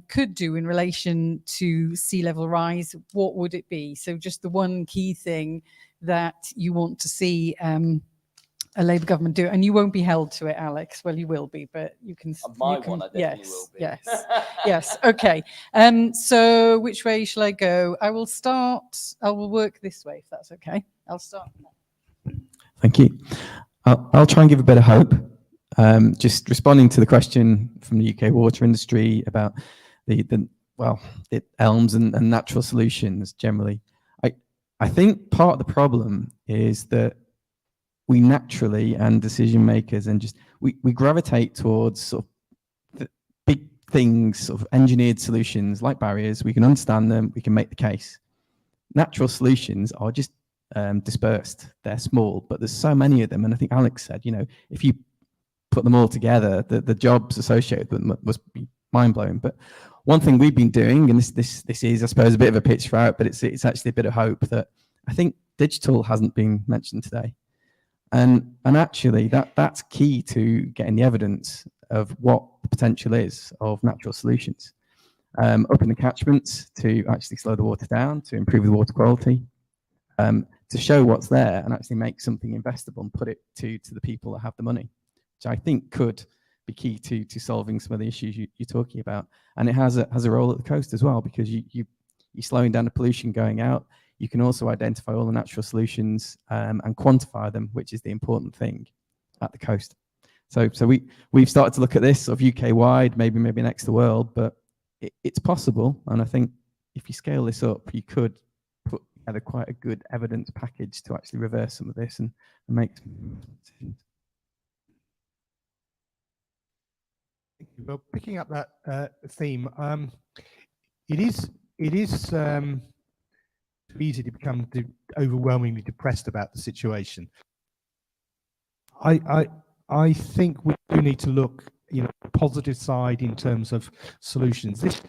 could do in relation to sea level rise, what would it be? So just the one key thing that you want to see a Labour government do, and you won't be held to it, Alex. Well, you will be, but you can. My you can, one, I definitely will be. Yes, yes. Okay. So which way shall I go? I will start. I will work this way, if that's okay. I'll start. Thank you. I'll try and give a bit of hope. Just responding to the question from the UK water industry about the elms and natural solutions generally. I think part of the problem is that we naturally, and decision makers, and just we gravitate towards sort of big things, sort of engineered solutions like barriers. We can understand them, we can make the case. Natural solutions are just dispersed. They're small, but there's so many of them. And I think Alex said, you know, if you put them all together, the jobs associated with them must be mind-blowing. But one thing we've been doing, and this is, I suppose, a bit of a pitch for out, but it's actually a bit of hope, that I think digital hasn't been mentioned today. And actually that's key to getting the evidence of what the potential is of natural solutions. Up in the catchments to actually slow the water down, to improve the water quality, to show what's there and actually make something investable and put it to the people that have the money, which I think could be key to solving some of the issues you're talking about. And it has a role at the coast as well, because you're slowing down the pollution going out. You can also identify all the natural solutions and quantify them, which is the important thing at the coast. So we've started to look at this sort of UK wide, maybe next to the world, but it's possible. And I think if you scale this up, you could put together quite a good evidence package to actually reverse some of this and make some decisions. Well, picking up that theme, it is too easy to become overwhelmingly depressed about the situation. I think we do need to look, you know, positive side in terms of solutions. This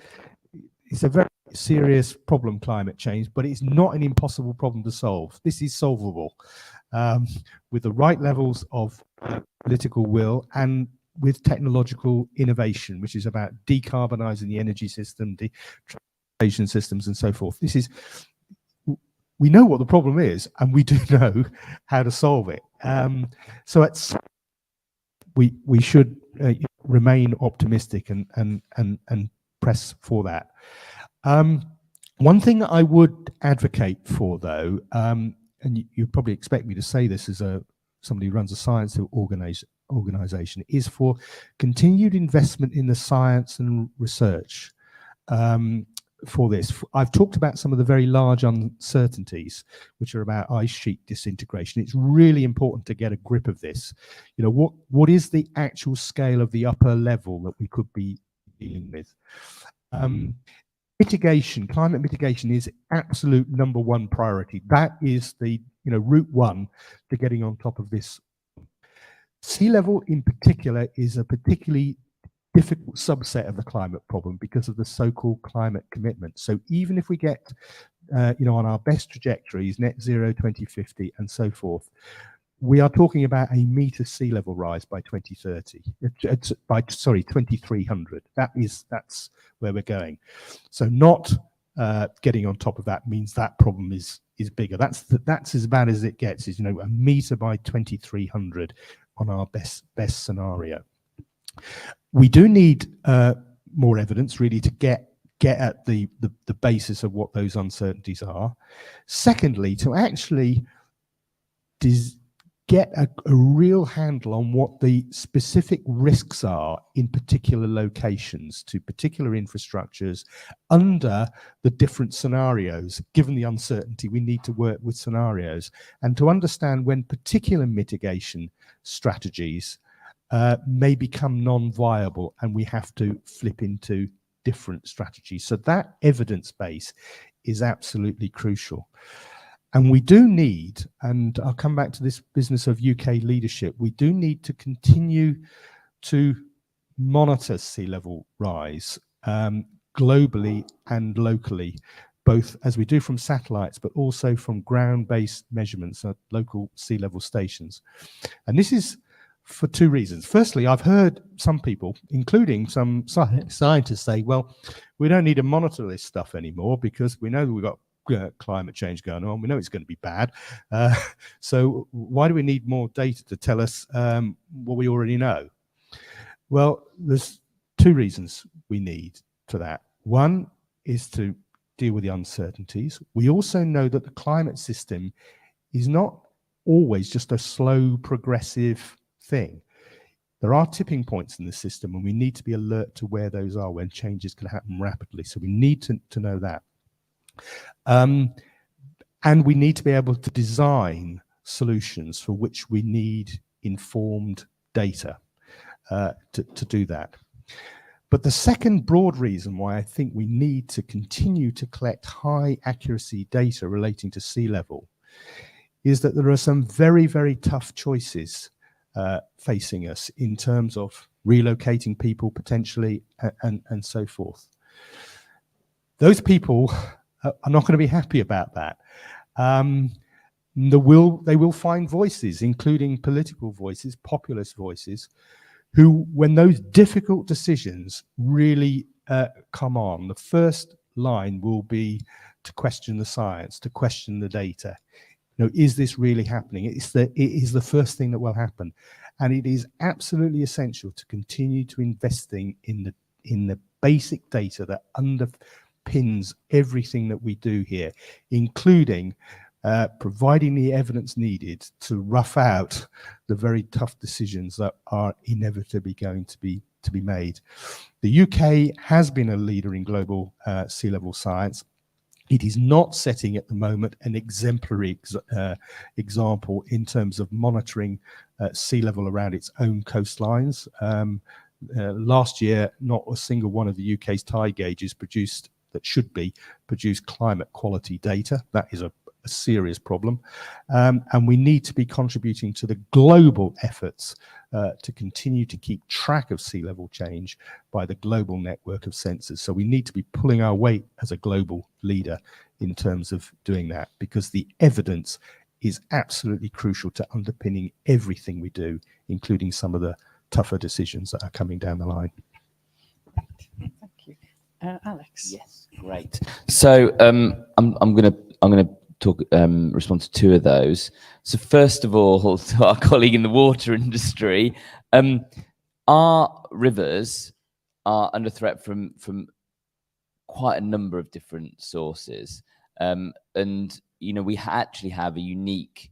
is a very serious problem, climate change, but it's not an impossible problem to solve. This is solvable with the right levels of political will and with technological innovation, which is about decarbonizing the energy system, the transportation systems, and so forth. We know what the problem is, and we do know how to solve it. So we should remain optimistic and press for that. One thing I would advocate for, though, and you probably expect me to say this as somebody who runs a science organization, is for continued investment in the science and research. For this, I've talked about some of the very large uncertainties, which are about ice sheet disintegration. It's really important to get a grip of this. You know, what is the actual scale of the upper level that we could be dealing with? Mitigation, climate mitigation, is absolute number one priority. That is the route one to getting on top of this. Sea level in particular is a particularly difficult subset of the climate problem because of the so-called climate commitment. So even if we get, on our best trajectories, net zero 2050 and so forth, we are talking about a meter sea level rise by 2030. By 2300. That's where we're going. So not getting on top of that means that problem is bigger. That's as bad as it gets. Is a meter by 2300 on our best scenario. We do need more evidence, really, to get at the basis of what those uncertainties are. Secondly, to actually get a real handle on what the specific risks are in particular locations to particular infrastructures under the different scenarios. Given the uncertainty, we need to work with scenarios and to understand when particular mitigation strategies may become non-viable and we have to flip into different strategies. So that evidence base is absolutely crucial. And we do need, and I'll come back to this business of UK leadership, we do need to continue to monitor sea level rise globally and locally, both as we do from satellites, but also from ground-based measurements at local sea level stations. And this is for two reasons. Firstly, I've heard some people, including some scientists, say, well, we don't need to monitor this stuff anymore because we know we've got climate change going on. We know it's going to be bad. So why do we need more data to tell us what we already know? Well, there's two reasons we need for that. One is to deal with the uncertainties. We also know that the climate system is not always just a slow, progressive thing. There are tipping points in the system, and we need to be alert to where those are when changes can happen rapidly. So we need to know that. And we need to be able to design solutions for which we need informed data to do that. But the second broad reason why I think we need to continue to collect high accuracy data relating to sea level is that there are some very, very tough choices facing us in terms of relocating people potentially and so forth. Those people are not going to be happy about that. They will find voices, including political voices, populist voices, who, when those difficult decisions really come on, the first line will be to question the science, to question the data. You know, is this really happening? It is the first thing that will happen. And it is absolutely essential to continue to investing in the basic data that underpins everything that we do here, including providing the evidence needed to rough out the very tough decisions that are inevitably going to be made. The UK has been a leader in global sea level science. It is not setting at the moment an exemplary example in terms of monitoring sea level around its own coastlines. Last year, not a single one of the UK's tide gauges produced climate quality data. That is a serious problem. And we need to be contributing to the global efforts to continue to keep track of sea level change by the global network of sensors. So we need to be pulling our weight as a global leader in terms of doing that, because the evidence is absolutely crucial to underpinning everything we do, including some of the tougher decisions that are coming down the line. Thank you. Alex. Yes, great. So I'm gonna talk respond to two of those. So first of all, to our colleague in the water industry, our rivers are under threat from quite a number of different sources, and you know, we actually have a unique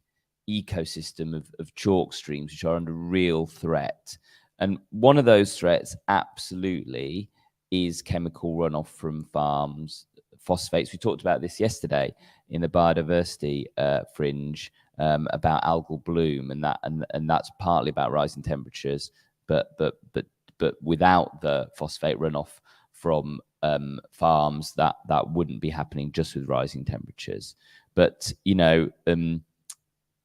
ecosystem of chalk streams which are under real threat. And one of those threats absolutely is chemical runoff from farms, phosphates. We talked about this yesterday in the biodiversity fringe about algal bloom, and that's partly about rising temperatures, but without the phosphate runoff from farms, that wouldn't be happening just with rising temperatures. But you know,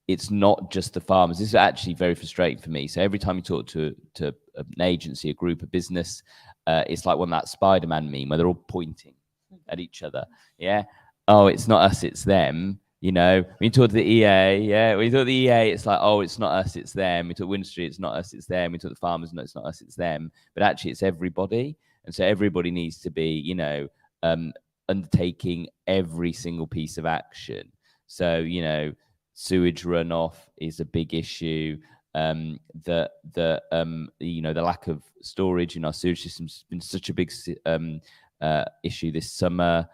it's not just the farmers. This is actually very frustrating for me. So every time you talk to an agency, a group, a business, it's like one that Spider-Man meme where they're all pointing at each other. Yeah. Oh, it's not us, it's them. You know, when you talk to the EA, yeah, when you talk to the EA, it's like, oh, it's not us, it's them. We talk to industry, it's not us, it's them. We talk to the farmers, no, it's not us, it's them. But actually, it's everybody. And so everybody needs to be, you know, undertaking every single piece of action. So, you know, sewage runoff is a big issue. You know, the lack of storage in our sewage systems has been such a big issue this summer.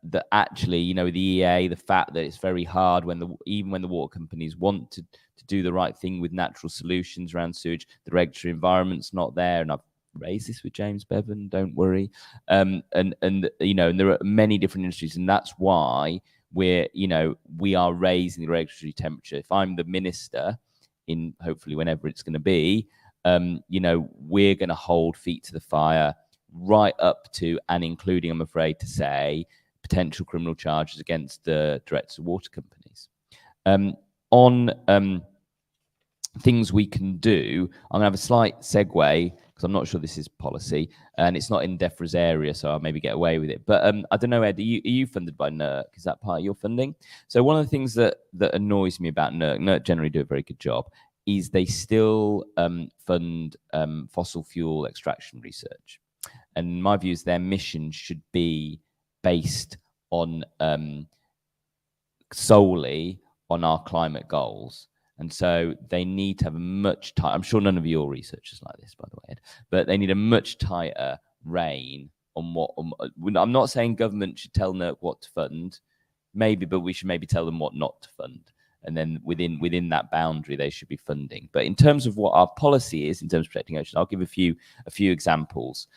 That actually, you know, the EA, the fact that it's very hard even when the water companies want to do the right thing with natural solutions around sewage, the regulatory environment's not there. And I've raised this with James Bevan, don't worry. And you know, and there are many different industries, and that's why we are raising the regulatory temperature. If I'm the minister, in hopefully whenever it's going to be, you know, we're going to hold feet to the fire right up to and including, I'm afraid to say, potential criminal charges against the directors of water companies. On things we can do, I'm going to have a slight segue because I'm not sure this is policy and it's not in DEFRA's area, so I'll maybe get away with it. But I don't know, Ed, are you funded by NERC? Is that part of your funding? So one of the things that annoys me about NERC generally do a very good job, is they still fund fossil fuel extraction research. And my view is their mission should be based on solely on our climate goals. And so they need to have a much tighter, I'm sure none of your research is like this, by the way, Ed, but they need a much tighter rein on what, I'm not saying government should tell NERC what to fund, maybe, but we should maybe tell them what not to fund. And then within that boundary, they should be funding. But in terms of what our policy is, in terms of protecting oceans, I'll give a few examples.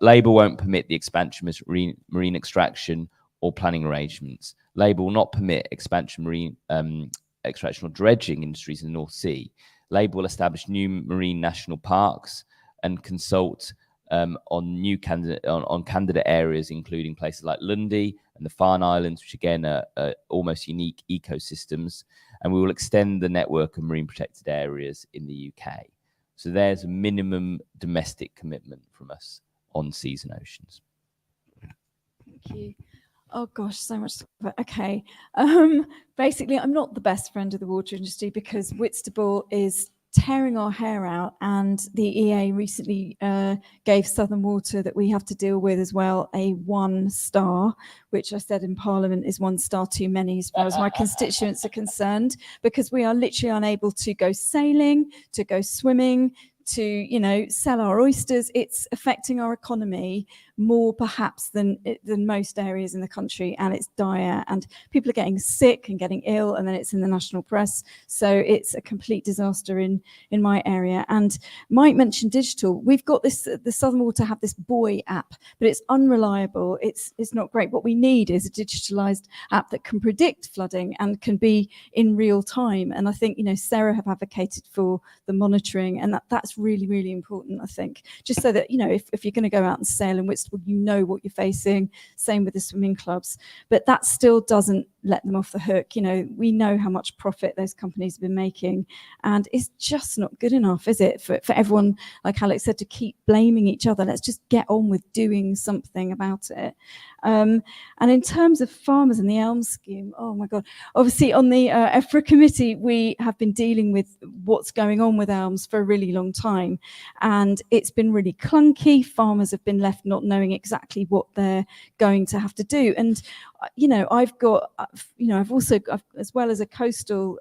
Labour won't permit the expansion of marine extraction or planning arrangements. Labour will not permit expansion marine extraction or dredging industries in the North Sea. Labour will establish new marine national parks and consult on new candidate areas, including places like Lundy and the Farne Islands, which again are almost unique ecosystems. And we will extend the network of marine protected areas in the UK. So there's a minimum domestic commitment from us on seas and oceans. Thank you. Oh gosh, so much. Okay. Basically, I'm not the best friend of the water industry because Whitstable is tearing our hair out, and the EA recently gave Southern Water that we have to deal with as well a 1 star, which I said in Parliament is 1 star too many as far as my constituents are concerned, because we are literally unable to go sailing, to go swimming, to, you know, sell our oysters. It's affecting our economy more perhaps than most areas in the country, and it's dire, and people are getting sick and getting ill, and then it's in the national press. So it's a complete disaster in my area. And Mike mentioned digital. We've got this, the Southern Water have this buoy app, but it's unreliable. It's not great. What we need is a digitalized app that can predict flooding and can be in real time. And I think, you know, SERA have advocated for the monitoring, and that's really, really important, I think, just so that, you know, if you're going to go out and sail in Whitstable, you know what you're facing. Same with the swimming clubs, but that still doesn't let them off the hook. You know, we know how much profit those companies have been making, and it's just not good enough, is it, for everyone, like Alex said, to keep blaming each other. Let's just get on with doing something about it. And in terms of farmers and the ELM scheme, oh my God, obviously on the EFRA committee, we have been dealing with what's going on with ELMs for a really long time, and it's been really clunky. Farmers have been left not knowing exactly what they're going to have to do. And you know, I've also, as well as a coastal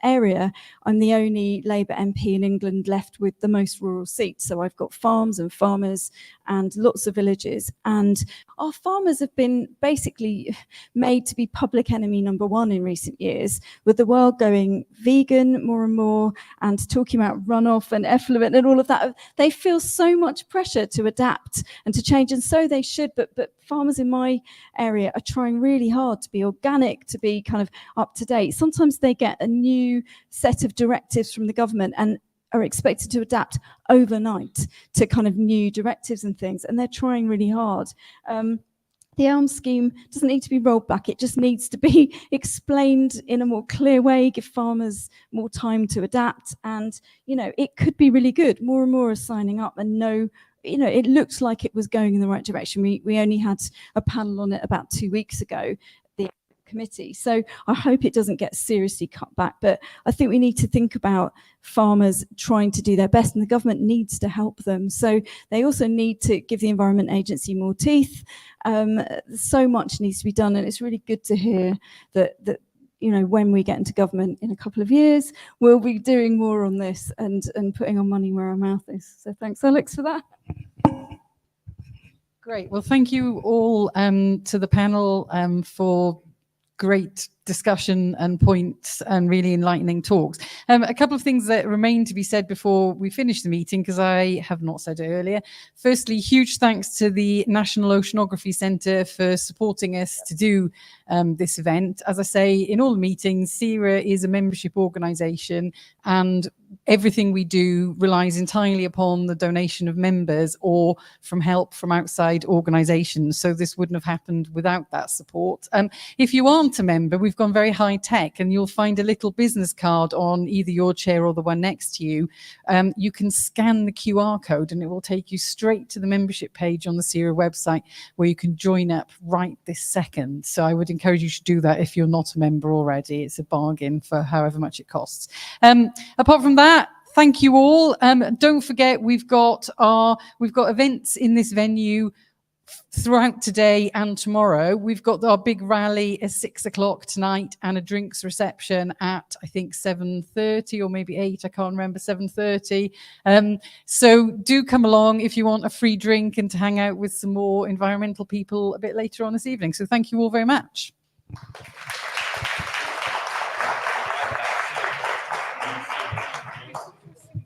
area, I'm the only Labour MP in England left with the most rural seats. So I've got farms and farmers and lots of villages. And our farmers have been basically made to be public enemy #1 in recent years, with the world going vegan more and more and talking about runoff and effluent and all of that. They feel so much pressure to adapt and to change, and so they should. But farmers in my area are trying really hard to be organic, to be kind of up to date. Sometimes they get a new set of directives from the government and are expected to adapt overnight to kind of new directives and things, and they're trying really hard. The ELM scheme doesn't need to be rolled back. It just needs to be explained in a more clear way, give farmers more time to adapt, and, you know, it could be really good. More and more are signing up and know, you know, it looks like it was going in the right direction. We only had a panel on it about 2 weeks ago, the committee. So I hope it doesn't get seriously cut back. But I think we need to think about farmers trying to do their best, and the government needs to help them. So they also need to give the Environment Agency more teeth. So much needs to be done, and it's really good to hear that you know, when we get into government in a couple of years, we'll be doing more on this and putting our money where our mouth is. So thanks, Alex, for that. Great. Well, thank you all to the panel for great discussion and points and really enlightening talks. A couple of things that remain to be said before we finish the meeting, because I have not said it earlier. Firstly, huge thanks to the National Oceanography Centre for supporting us to do this event. As I say, in all the meetings, SERA is a membership organisation, and everything we do relies entirely upon the donation of members or from help from outside organisations. So this wouldn't have happened without that support. If you aren't a member, we've we've gone very high tech, and you'll find a little business card on either your chair or the one next to you. You can scan the QR code and it will take you straight to the membership page on the SERA website where you can join up right this second. So I would encourage you to do that if you're not a member already. It's a bargain for however much it costs. Apart from that, thank you all. Don't forget, we've got events in this venue throughout today and tomorrow. We've got our big rally at 6 o'clock tonight and a drinks reception at, I think, 7:30 or maybe 8, I can't remember, 7:30. So do come along if you want a free drink and to hang out with some more environmental people a bit later on this evening. So thank you all very much.